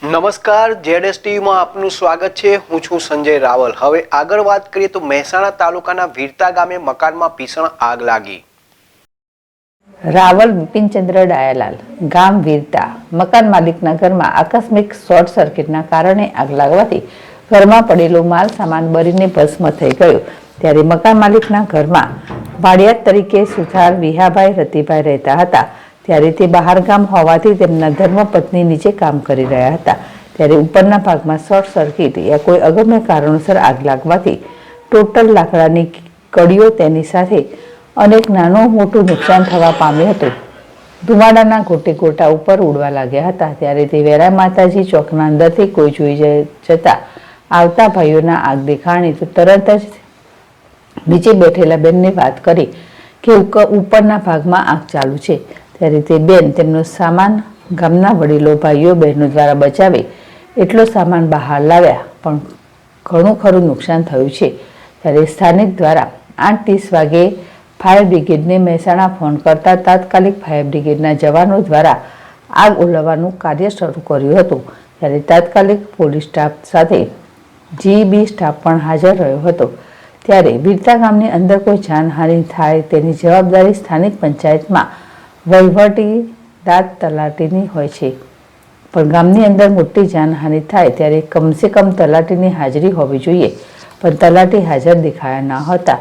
નમસ્કાર, ZSTV માં આપનું સ્વાગત છે। હું છું સંજય રાવલ। હવે આગળ વાત કરીએ તો મહેસાણા તાલુકાના વીરતા ગામે મકાનમાં ભીષણ આગ લાગી। રાવલ બિપિનચંદ્ર ડાયાલાલ, ગામ વીરતા, મકાન માલિકના ઘરમાં આકસ્મિક શોર્ટ સર્કિટના કારણે આગ લાગવાથી ઘરમાં પડેલો માલ સામાન બળીને ભસ્મ થઈ ગયો। ત્યારે મકાન માલિકના ઘરમાં ભાડિયાત તરીકે સુથાર વિહાભાઈ રતિભાઈ રહેતા હતા। ત્યારે તે બહાર ગામ હોવાથી તેમના ધર્મપત્ની નીચે કામ કરી રહ્યા હતા। ત્યારે ઉપરના ભાગમાં શોર્ટ સર્કિટ યા કોઈ અગમ્ય કારણોસર આગ લાગવાથી ટોટલ લાકડાની કડીઓ તેની સાથે અનેક નાનું મોટું નુકસાન થવા પામ્યું હતું। ધુમાડાના ગોટે ગોટા ઉપર ઉડવા લાગ્યા હતા। ત્યારે તે વેરા માતાજી ચોકના અંદરથી કોઈ જોઈ જતા આવતા ભાઈઓના આગ દેખાણી તો તરત જ નીચે બેઠેલા બેનને વાત કરી કે ઉપરના ભાગમાં આગ ચાલુ છે। ત્યારે તે બેન તેમનો સામાન ગામના વડીલો ભાઈઓ બહેનો દ્વારા બચાવી એટલો સામાન બહાર લાવ્યા, પણ ઘણું ખરું નુકસાન થયું છે। ત્યારે સ્થાનિક દ્વારા 8:30 વાગે ફાયર બ્રિગેડને મહેસાણા ફોન કરતા તાત્કાલિક ફાયર બ્રિગેડના જવાનો દ્વારા આગ ઓલવવાનું કાર્ય શરૂ કર્યું હતું। ત્યારે તાત્કાલિક પોલીસ સ્ટાફ સાથે જીબી સ્ટાફ પણ હાજર રહ્યો હતો। ત્યારે વીરતા ગામની અંદર કોઈ જાનહાનિ થાય તેની જવાબદારી સ્થાનિક પંચાયતમાં વહીવટીદાર તલાટીની હોય છે, પણ ગામની અંદર મોટી જાનહાનિ થાય ત્યારે કમસે કમ તલાટીની હાજરી હોવી જોઈએ, પણ તલાટી હાજર દેખાયા ન હતા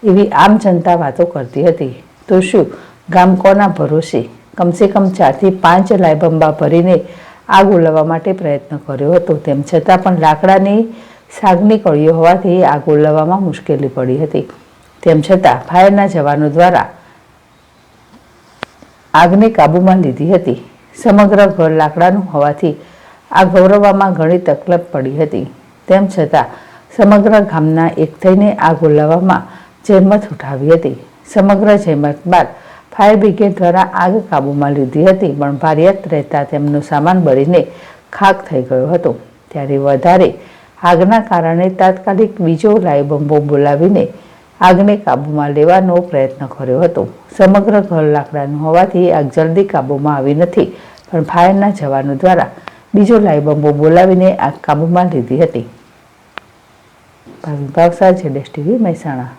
એવી આમ જનતા વાતો કરતી હતી। તો શું ગામ કોના ભરોસે? કમસે કમ 4 થી 5 લાયબંબા ભરીને આગ ઓલવવા માટે પ્રયત્ન કર્યો હતો, તેમ છતાં પણ લાકડાની સાગની કળીઓ હોવાથી આગ ઓલવવામાં મુશ્કેલી પડી હતી। તેમ છતાં ફાયરના જવાનો દ્વારા આગને કાબૂમાં લીધી હતી। સમગ્ર ઘર લાકડાનું હોવાથી આગ ઓલવવામાં ઘણી તકલીફ પડી હતી। તેમ છતાં સમગ્ર ગામના એક થઈને આગ ઓલવવામાં જહેમત ઉઠાવી હતી। સમગ્ર જહેમત બાદ ફાયર બ્રિગેડ દ્વારા આગ કાબૂમાં લીધી હતી, પણ ભાડિયાત રહેતા તેમનો સામાન બળીને ખાખ થઈ ગયો હતો। ત્યારે વધારે આગના કારણે તાત્કાલિક બીજો લાયબંબો બોલાવીને આગને કાબૂમાં લેવાનો પ્રયત્ન કર્યો હતો। સમગ્ર ઘર લાકડાનું હોવાથી આગ જલ્દી કાબૂમાં આવી નથી, પણ ફાયરના જવાનો દ્વારા બીજો લાયબંબો બોલાવીને આગ કાબૂમાં લીધી હતી। ભાવસાર ZSTV મહેસાણા।